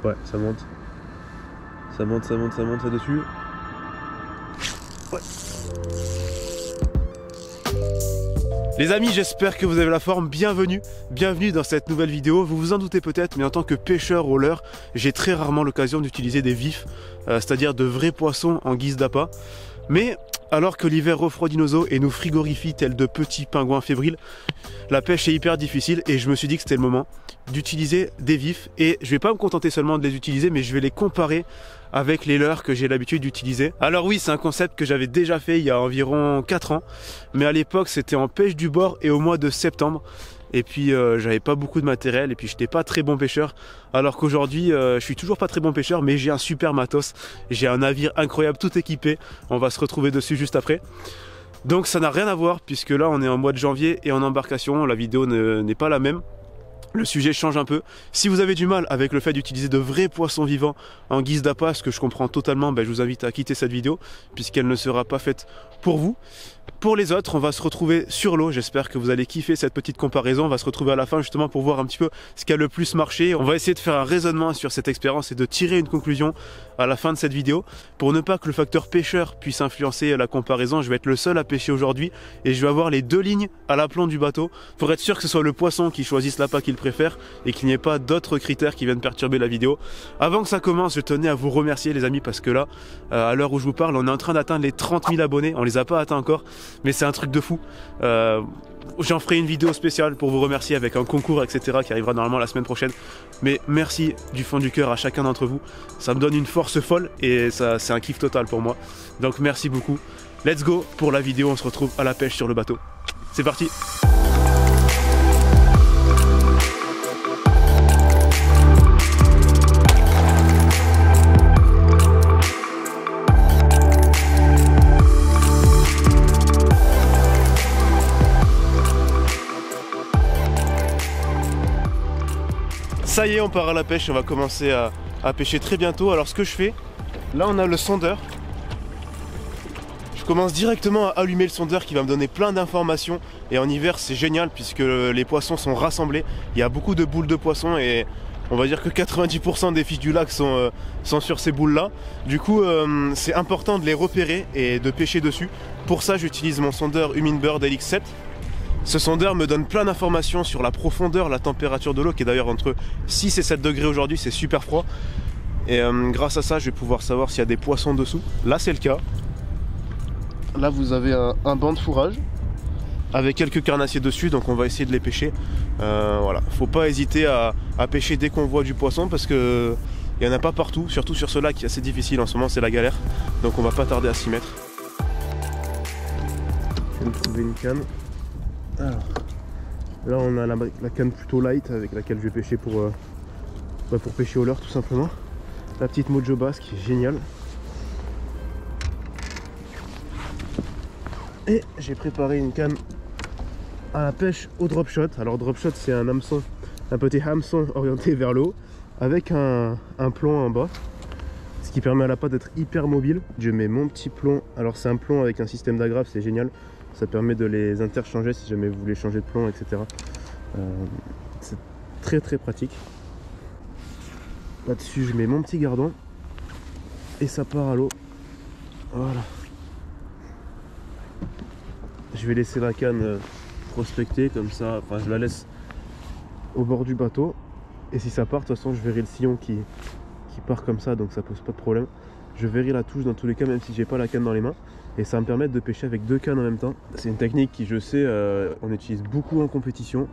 Ouais, ça monte. Ça monte, ça monte, ça monte là-dessus. Ouais. Les amis, j'espère que vous avez la forme. Bienvenue dans cette nouvelle vidéo. Vous vous en doutez peut-être, mais en tant que pêcheur au leurre, j'ai très rarement l'occasion d'utiliser des vifs, c'est-à-dire de vrais poissons en guise d'appât. Mais alors que l'hiver refroidit nos eaux et nous frigorifie tels de petits pingouins fébriles, la pêche est hyper difficile et je me suis dit que c'était le moment d'utiliser des vifs. Et je vais pas me contenter seulement de les utiliser, mais je vais les comparer avec les leurres que j'ai l'habitude d'utiliser. Alors oui, c'est un concept que j'avais déjà fait il y a environ 4 ans, mais à l'époque c'était en pêche du bord et au mois de septembre. Et puis j'avais pas beaucoup de matériel et puis j'étais pas très bon pêcheur, alors qu'aujourd'hui je suis toujours pas très bon pêcheur, mais j'ai un super matos, j'ai un navire incroyable tout équipé, on va se retrouver dessus juste après. Donc ça n'a rien à voir puisque là on est en mois de janvier et en embarcation, la vidéo n'est pas la même. Le sujet change un peu. Si vous avez du mal avec le fait d'utiliser de vrais poissons vivants en guise d'appât, ce que je comprends totalement, je vous invite à quitter cette vidéo puisqu'elle ne sera pas faite pour vous. Pour les autres, on va se retrouver sur l'eau. J'espère que vous allez kiffer cette petite comparaison. On va se retrouver à la fin justement pour voir un petit peu ce qui a le plus marché. On va essayer de faire un raisonnement sur cette expérience et de tirer une conclusion à la fin de cette vidéo. Pour ne pas que le facteur pêcheur puisse influencer la comparaison, je vais être le seul à pêcher aujourd'hui et je vais avoir les deux lignes à l'aplomb du bateau pour être sûr que ce soit le poisson qui choisisse l'appât qu'il préfère et qu'il n'y ait pas d'autres critères qui viennent perturber la vidéo. Avant que ça commence, je tenais à vous remercier les amis parce que là, à l'heure où je vous parle, on est en train d'atteindre les 30 000 abonnés. On les a pas atteints encore, mais c'est un truc de fou. J'en ferai une vidéo spéciale pour vous remercier avec un concours, etc. qui arrivera normalement la semaine prochaine. Mais merci du fond du cœur à chacun d'entre vous. Ça me donne une force folle et ça, c'est un kiff total pour moi. Donc merci beaucoup. Let's go pour la vidéo. On se retrouve à la pêche sur le bateau. C'est parti. Ça y est, on part à la pêche, on va commencer à pêcher très bientôt. Alors ce que je fais, là on a le sondeur. Je commence directement à allumer le sondeur qui va me donner plein d'informations. Et en hiver c'est génial puisque les poissons sont rassemblés. Il y a beaucoup de boules de poissons et on va dire que 90% des fiches du lac sont sur ces boules là. Du coup c'est important de les repérer et de pêcher dessus. Pour ça j'utilise mon sondeur Humminbird LX7. Ce sondeur me donne plein d'informations sur la profondeur, la température de l'eau qui est d'ailleurs entre 6 et 7 degrés aujourd'hui, c'est super froid. Et grâce à ça, je vais pouvoir savoir s'il y a des poissons dessous. Là, c'est le cas. Là, vous avez un banc de fourrage avec quelques carnassiers dessus, donc on va essayer de les pêcher. Voilà, faut pas hésiter à pêcher dès qu'on voit du poisson parce que il n'y en a pas partout, surtout sur ce lac qui est assez difficile en ce moment, c'est la galère. Donc on va pas tarder à s'y mettre. Je viens de trouver une canne. Alors, là on a la canne plutôt light avec laquelle je vais pêcher pour pêcher au leurre tout simplement. La petite Mojo Bass qui est géniale. Et j'ai préparé une canne à la pêche au drop shot. Alors drop shot c'est un hameçon, un petit hameçon orienté vers le haut avec un plomb en bas. Ce qui permet à la patte d'être hyper mobile. Je mets mon petit plomb, alors c'est un plomb avec un système d'agrafe, c'est génial. Ça permet de les interchanger si jamais vous voulez changer de plomb, etc. C'est très très pratique. Là-dessus, je mets mon petit gardon et ça part à l'eau. Voilà. Je vais laisser la canne prospecter comme ça. Enfin, je la laisse au bord du bateau. Et si ça part, de toute façon, je verrai le sillon qui part comme ça, donc ça pose pas de problème. Je verrai la touche dans tous les cas, même si j'ai pas la canne dans les mains. Et ça va me permettre de pêcher avec deux cannes en même temps. C'est une technique qui, je sais, on utilise beaucoup en compétition.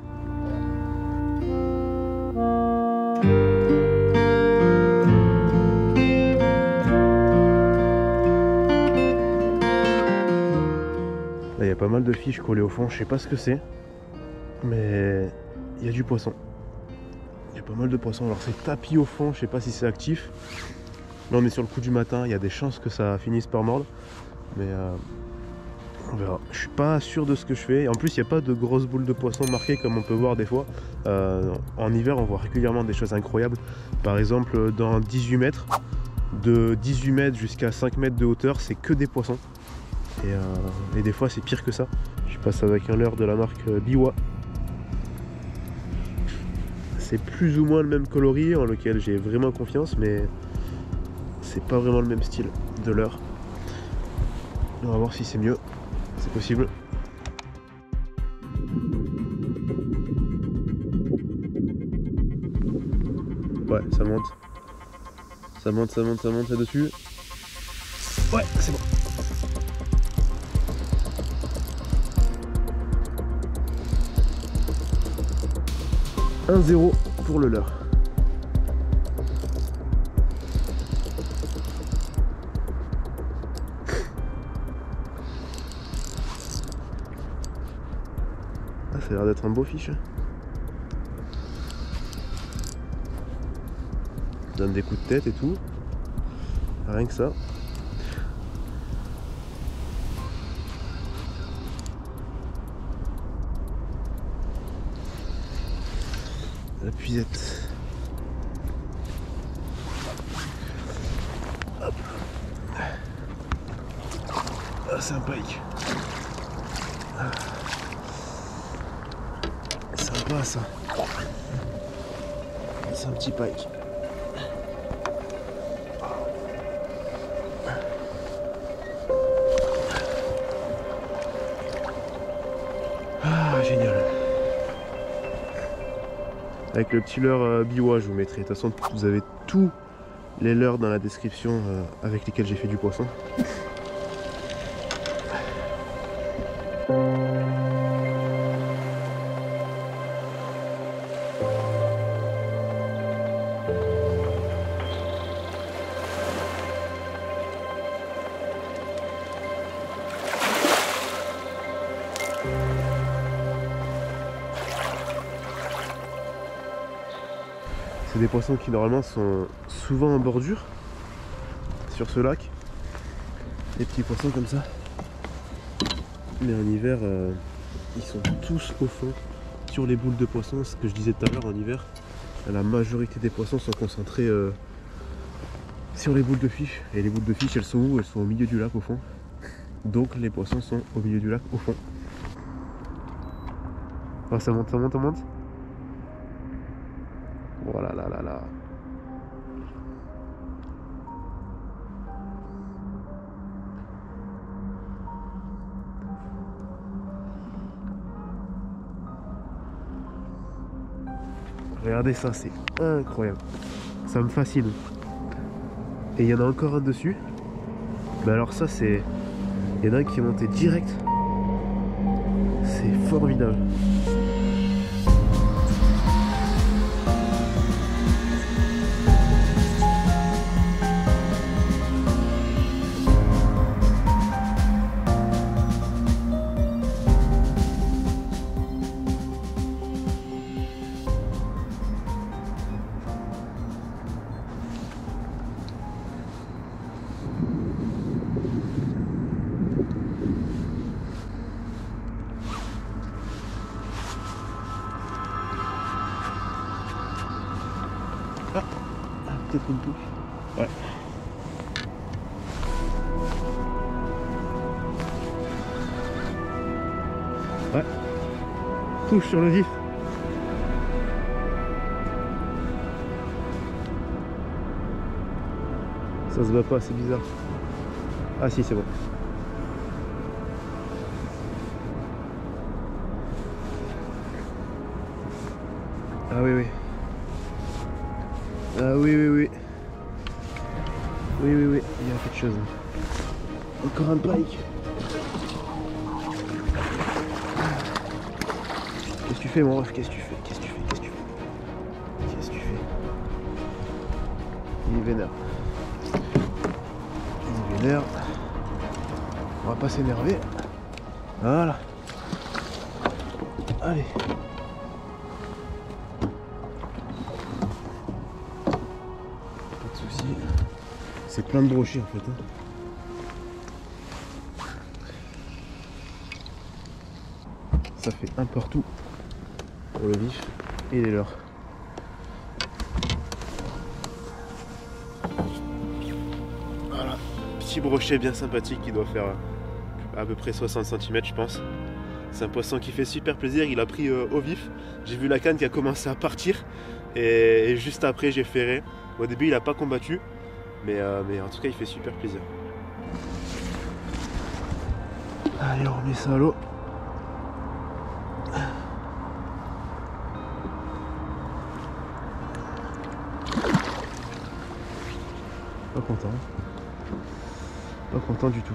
Là, il y a pas mal de fiches collées au fond. Je sais pas ce que c'est, mais il y a du poisson. Il y a pas mal de poissons. Alors c'est tapis au fond, je sais pas si c'est actif. Là, on est sur le coup du matin. Il y a des chances que ça finisse par mordre. Mais on verra. Je suis pas sûr de ce que je fais. En plus, il n'y a pas de grosses boules de poisson marquées comme on peut voir des fois. En hiver, on voit régulièrement des choses incroyables. Par exemple, dans 18 mètres, de 18 mètres jusqu'à 5 mètres de hauteur, c'est que des poissons. Et des fois, c'est pire que ça. Je passe avec un leurre de la marque Biwa. c'est plus ou moins le même coloris en lequel j'ai vraiment confiance, mais c'est pas vraiment le même style de leurre. On va voir si c'est mieux, c'est possible. Ouais, ça monte. Ça monte, ça monte, ça monte là-dessus. Ouais, c'est bon. « 1-0 pour le leurre. » Ah, ça a l'air d'être un beau fiche. Donne des coups de tête et tout. Rien que ça. La puisette. Hop. Ah, c'est un pike. Sympa ça. C'est un petit pike. Ah, génial. Avec le petit leurre biwa, je vous mettrai. De toute façon, vous avez tous les leurres dans la description avec lesquels j'ai fait du poisson. C'est des poissons qui normalement sont souvent en bordure sur ce lac. Des petits poissons comme ça. Mais en hiver, ils sont tous au fond sur les boules de poissons. Ce que je disais tout à l'heure, en hiver, la majorité des poissons sont concentrés sur les boules de fiche. Et les boules de fiche, elles sont où? Elles sont au milieu du lac au fond. Donc les poissons sont au milieu du lac au fond. Oh, ça monte, ça monte, ça monte. Voilà, là, là, là. Regardez ça, c'est incroyable. Ça me fascine. Et il y en a encore un dessus. Mais alors ça, c'est... Il y en a un qui est monté direct. C'est formidable. Peut-être une touche. Ouais. Ouais. Touche sur le vif. Ça se voit pas, c'est bizarre. Ah si, c'est bon. Ah oui, oui. Ah oui, oui, oui. Oui, oui, oui, il y a quelque chose. Encore un pike. Qu'est-ce que tu fais, mon ref? Qu'est-ce que tu fais? Qu'est-ce que tu fais? Qu'est-ce que tu fais? Qu'est-ce que tu fais? Il est vénère. Il est vénère. On va pas s'énerver. Voilà. Allez. C'est plein de brochets en fait. Ça fait un partout pour le vif et les leurres. Voilà, petit brochet bien sympathique qui doit faire à peu près 60 cm je pense. C'est un poisson qui fait super plaisir, il a pris au vif. J'ai vu la canne qui a commencé à partir et juste après j'ai ferré. Au début il a pas combattu, mais en tout cas il fait super plaisir. Allez, on remet ça à l'eau. Pas content. Pas content du tout.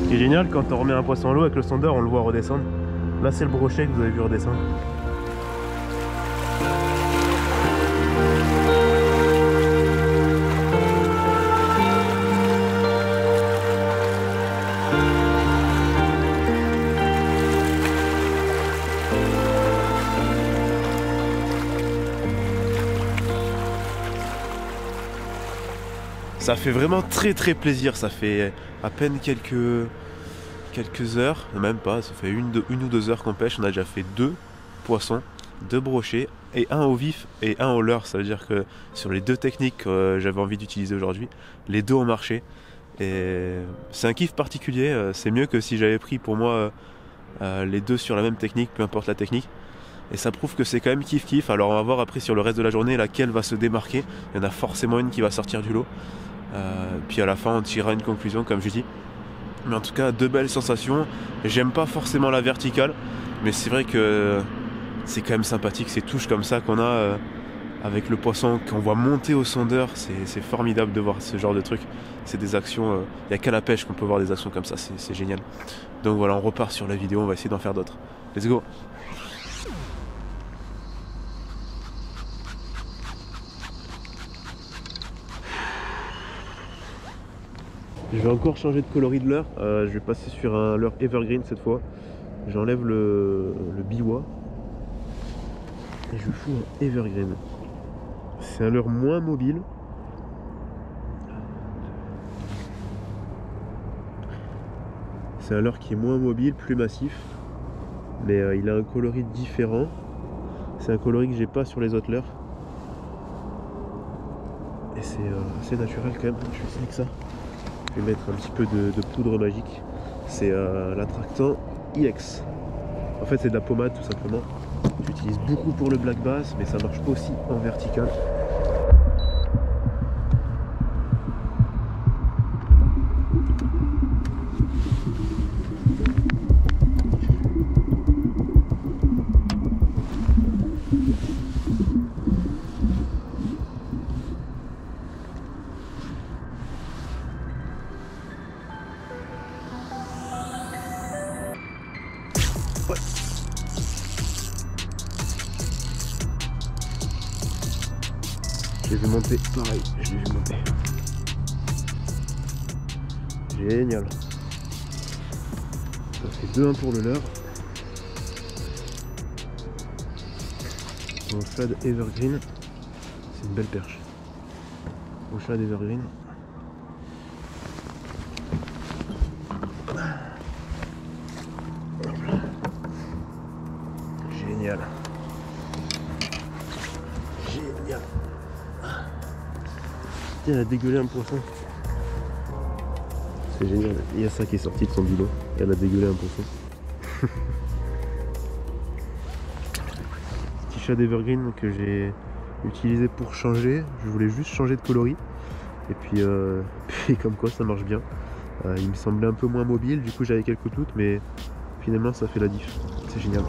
Ce qui est génial, quand on remet un poisson à l'eau avec le sondeur, on le voit redescendre. Là c'est le brochet que vous avez vu redescendre. Ça fait vraiment très plaisir, ça fait à peine quelques heures, même pas, ça fait une ou deux heures qu'on pêche, on a déjà fait 2 poissons, 2 brochets, et un au vif et un au leurre, ça veut dire que sur les 2 techniques que j'avais envie d'utiliser aujourd'hui, les 2 ont marché, et c'est un kiff particulier, c'est mieux que si j'avais pris pour moi les 2 sur la même technique, peu importe la technique. Et ça prouve que c'est quand même kiff. Alors on va voir après sur le reste de la journée laquelle va se démarquer. Il y en a forcément une qui va sortir du lot. Puis à la fin on tirera une conclusion comme je dis. Mais en tout cas 2 belles sensations. J'aime pas forcément la verticale, mais c'est vrai que c'est quand même sympathique ces touches comme ça qu'on a avec le poisson qu'on voit monter au sondeur. C'est formidable de voir ce genre de truc. C'est des actions, il n'y a qu'à la pêche qu'on peut voir des actions comme ça, c'est génial. Donc voilà, on repart sur la vidéo, on va essayer d'en faire d'autres. Let's go. Je vais encore changer de coloris de leurre, je vais passer sur un leurre evergreen cette fois. J'enlève le biwa et je fous un evergreen. C'est un leurre moins mobile. C'est un leurre qui est moins mobile, plus massif, mais il a un coloris différent. C'est un coloris que j'ai pas sur les autres leurres. Et c'est assez naturel quand même, je fais ça avec ça. Je vais mettre un petit peu de poudre magique. C'est l'attractant IX. En fait c'est de la pommade tout simplement. J'utilise beaucoup pour le black bass, mais ça marche aussi en vertical. Je l'ai vu monter, pareil, je l'ai vu monter. Génial. Ça fait 2-1 pour le leurre. Mon shad evergreen, c'est une belle perche. Mon shad evergreen. Génial. Génial. Tiens, elle a dégueulé un poisson. C'est génial. Il y a ça qui est sorti de son bidon. Et elle a dégueulé un poisson. Petit shad evergreen que j'ai utilisé pour changer. Je voulais juste changer de coloris. Et puis, comme quoi ça marche bien. Il me semblait un peu moins mobile. Du coup j'avais quelques doutes. Mais finalement ça fait la diff. C'est génial.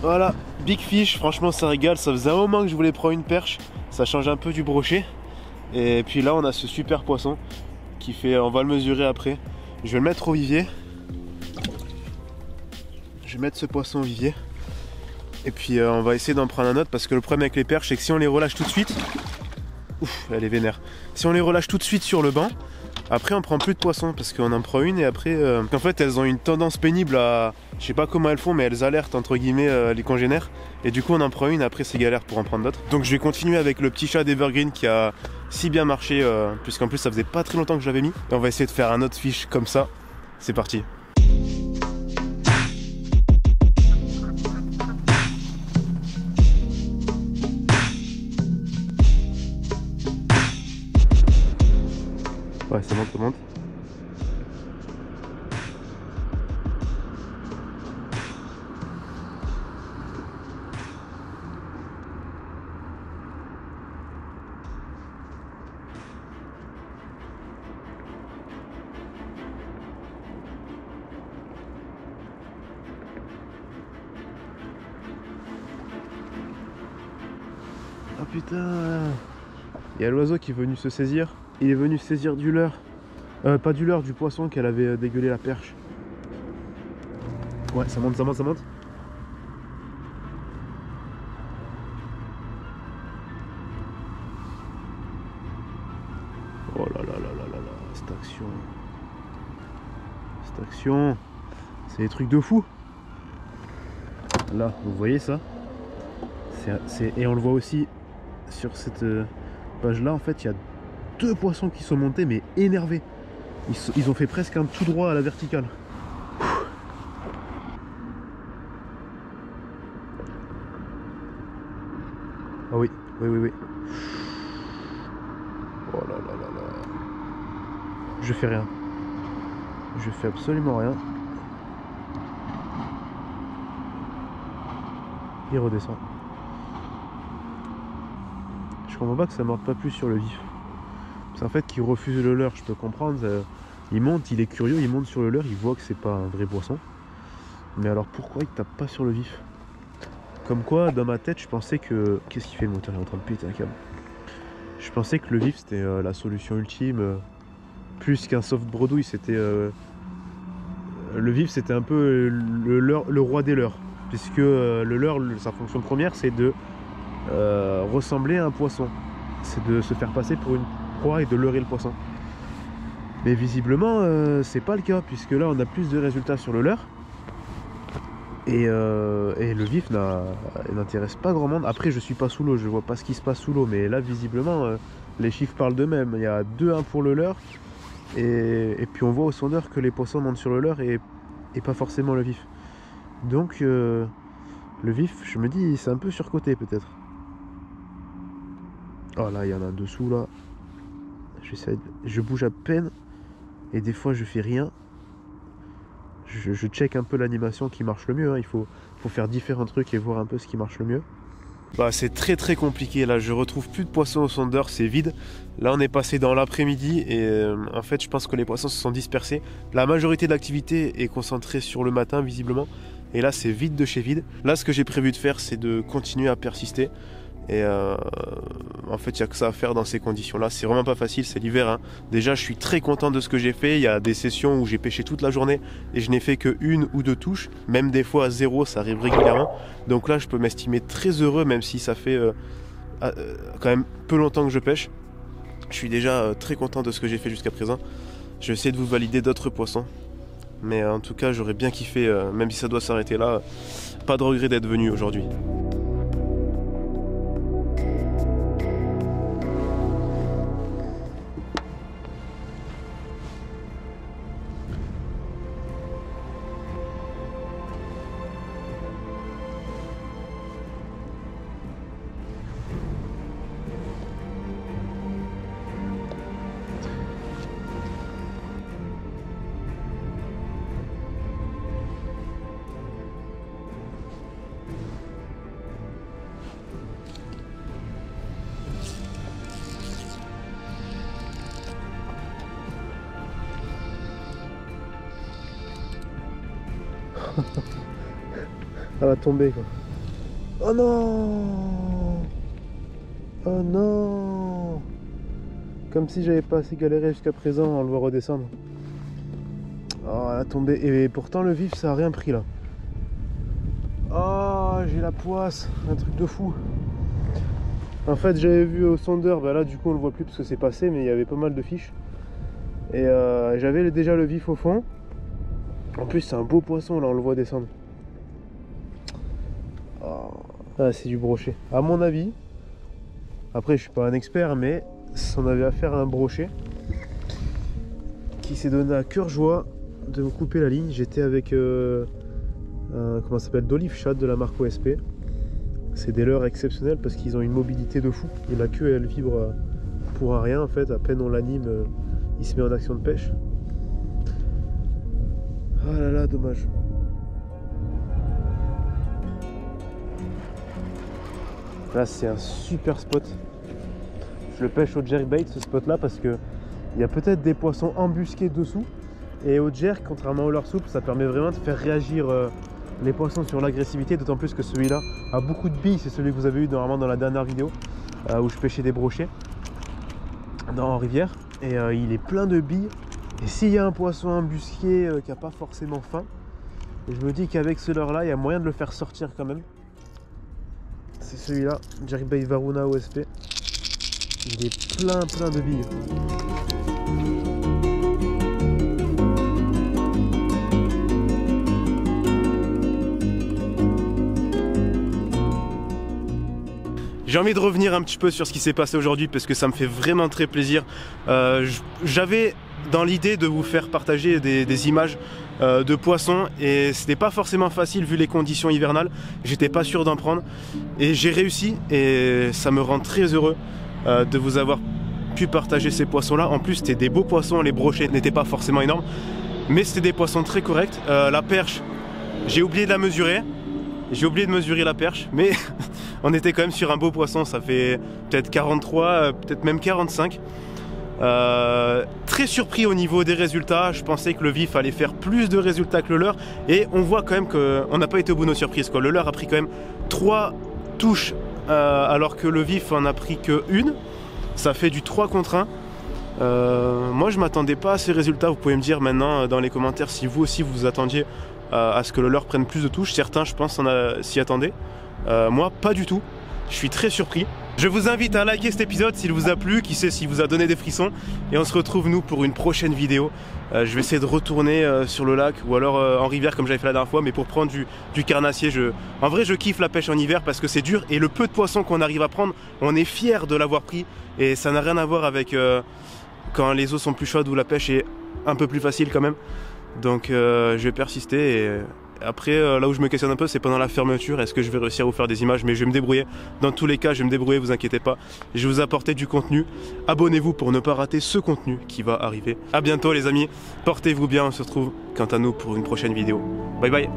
Voilà, big fish, franchement ça régale, ça faisait un moment que je voulais prendre une perche, ça change un peu du brochet. Et puis là on a ce super poisson qui fait, on va le mesurer après. Je vais le mettre au vivier. Je vais mettre ce poisson au vivier. Et puis on va essayer d'en prendre un autre parce que le problème avec les perches c'est que si on les relâche tout de suite, ouf, elle est vénère. Si on les relâche tout de suite sur le banc, après on prend plus de poissons parce qu'on en prend une et après en fait elles ont une tendance pénible à, je sais pas comment elles font mais elles alertent entre guillemets les congénères et du coup on en prend une, après c'est galère pour en prendre d'autres. Donc je vais continuer avec le petit shad evergreen qui a si bien marché puisqu'en plus ça faisait pas très longtemps que je l'avais mis. Et on va essayer de faire un autre fish comme ça. C'est parti. Ouais, ça monte, ça monte. Ah putain, il y a l'oiseau qui est venu se saisir. Il est venu saisir du leurre. Pas du leurre, du poisson qu'elle avait dégueulé la perche. Ouais, ça monte, ça monte, ça monte. Oh là là là là là là, cette action. Cette action. C'est des trucs de fou. Là, vous voyez ça? Et on le voit aussi sur cette page là. En fait, il y a deux poissons qui sont montés, mais énervés. Ils ont fait presque un tout droit à la verticale. Ah oui, oui, oui, oui. Oh là là là là. Je fais rien. Je fais absolument rien. Il redescend. Je comprends pas que ça morde pas plus sur le vif. C'est en fait qu'il refuse le leurre, je peux comprendre. Il monte, il est curieux, il monte sur le leurre, il voit que c'est pas un vrai poisson. Mais alors pourquoi il tape pas sur le vif? Comme quoi, dans ma tête, je pensais que... Qu'est-ce qu'il fait le moteur? Il est en train de péter un câble. Je pensais que le vif c'était la solution ultime. Plus qu'un soft bredouille, c'était... Le vif c'était un peu le roi des leurres. Puisque le leurre, sa fonction première, c'est de ressembler à un poisson. C'est de se faire passer pour une proie et de leurrer le poisson. Mais visiblement, c'est pas le cas, puisque là on a plus de résultats sur le leurre. Et le vif n'intéresse pas grand monde. Après, je suis pas sous l'eau, je vois pas ce qui se passe sous l'eau, mais là visiblement les chiffres parlent d'eux-mêmes. Il y a 2-1 pour le leurre, et puis on voit au sondeur que les poissons montent sur le leurre et pas forcément le vif. Donc le vif, je me dis, c'est un peu surcoté peut-être. Oh là, il y en a un dessous là. Je bouge à peine et des fois je fais rien. Je check un peu l'animation qui marche le mieux, hein. Il faut faire différents trucs et voir un peu ce qui marche le mieux. Bah, c'est très compliqué là, je retrouve plus de poissons au sondeur, c'est vide. Là on est passé dans l'après-midi et en fait je pense que les poissons se sont dispersés. La majorité de l'activité est concentrée sur le matin visiblement. Et là c'est vide de chez vide. Là ce que j'ai prévu de faire c'est de continuer à persister. Et en fait il n'y a que ça à faire dans ces conditions là. C'est vraiment pas facile, c'est l'hiver, hein. Déjà je suis très content de ce que j'ai fait. Il y a des sessions où j'ai pêché toute la journée et je n'ai fait que 1 ou 2 touches. Même des fois à 0, ça arrive régulièrement. Donc là je peux m'estimer très heureux, même si ça fait quand même peu longtemps que je pêche. Je suis déjà très content de ce que j'ai fait jusqu'à présent. Je vais essayer de vous valider d'autres poissons. Mais en tout cas j'aurais bien kiffé, même si ça doit s'arrêter là, pas de regret d'être venu aujourd'hui. Elle va tomber quoi. Oh non! Oh non! Comme si j'avais pas assez galéré jusqu'à présent, on le voit redescendre. Oh, elle a tombé. Et pourtant le vif ça a rien pris là. Oh, j'ai la poisse, un truc de fou. En fait j'avais vu au sondeur, bah là du coup on le voit plus parce que c'est passé, mais il y avait pas mal de fiches. Et j'avais déjà le vif au fond. En plus c'est un beau poisson là, on le voit descendre. Oh. Ah, c'est du brochet. À mon avis, après je suis pas un expert, mais si on avait affaire à un brochet qui s'est donné à cœur joie de me couper la ligne. J'étais avec comment ça s'appelle, d'olive chat de la marque OSP. C'est des leurres exceptionnels parce qu'ils ont une mobilité de fou et la queue elle vibre pour un rien en fait. À peine on l'anime, il se met en action de pêche. Ah là là, dommage. Là c'est un super spot. Je le pêche au jerkbait ce spot là parce que il y a peut-être des poissons embusqués dessous. Et au jerk, contrairement au leurre souple, ça permet vraiment de faire réagir les poissons sur l'agressivité. D'autant plus que celui-là a beaucoup de billes. C'est celui que vous avez eu normalement dans la dernière vidéo où je pêchais des brochets en rivière. Et il est plein de billes. Et s'il y a un poisson embusqué qui n'a pas forcément faim, je me dis qu'avec ce leurre là, il y a moyen de le faire sortir quand même. C'est celui-là, jerkbait Varuna OSP. Il est plein de billes. J'ai envie de revenir un petit peu sur ce qui s'est passé aujourd'hui parce que ça me fait vraiment très plaisir. J'avais dans l'idée de vous faire partager des images de poissons et c'était pas forcément facile vu les conditions hivernales. J'étais pas sûr d'en prendre et j'ai réussi et ça me rend très heureux de vous avoir pu partager ces poissons là. En plus c'était des beaux poissons, les brochets n'étaient pas forcément énormes mais c'était des poissons très corrects. La perche, j'ai oublié de la mesurer. J'ai oublié de mesurer la perche, mais on était quand même sur un beau poisson, ça fait peut-être 43, peut-être même 45. Très surpris au niveau des résultats, je pensais que le vif allait faire plus de résultats que le leurre, et on voit quand même qu'on n'a pas été au bout de nos surprises, quoi. Le leurre a pris quand même 3 touches, alors que le vif en a pris que 1, ça fait du 3 contre 1. Moi je m'attendais pas à ces résultats, vous pouvez me dire maintenant dans les commentaires si vous aussi vous attendiez à ce que le leurre prenne plus de touches. Certains je pense s'y attendaient, moi pas du tout, je suis très surpris. Je vous invite à liker cet épisode s'il vous a plu, qui sait s'il vous a donné des frissons, et on se retrouve nous pour une prochaine vidéo. Je vais essayer de retourner sur le lac ou alors en rivière comme j'avais fait la dernière fois, mais pour prendre du carnassier. En vrai je kiffe la pêche en hiver parce que c'est dur et le peu de poissons qu'on arrive à prendre, on est fier de l'avoir pris et ça n'a rien à voir avec quand les eaux sont plus chaudes où la pêche est un peu plus facile quand même. Donc je vais persister et après là où je me questionne un peu c'est pendant la fermeture, est-ce que je vais réussir à vous faire des images, mais je vais me débrouiller. Dans tous les cas je vais me débrouiller, vous inquiétez pas. Je vais vous apporter du contenu, abonnez-vous pour ne pas rater ce contenu qui va arriver. A bientôt les amis, portez-vous bien, on se retrouve quant à nous pour une prochaine vidéo. Bye bye.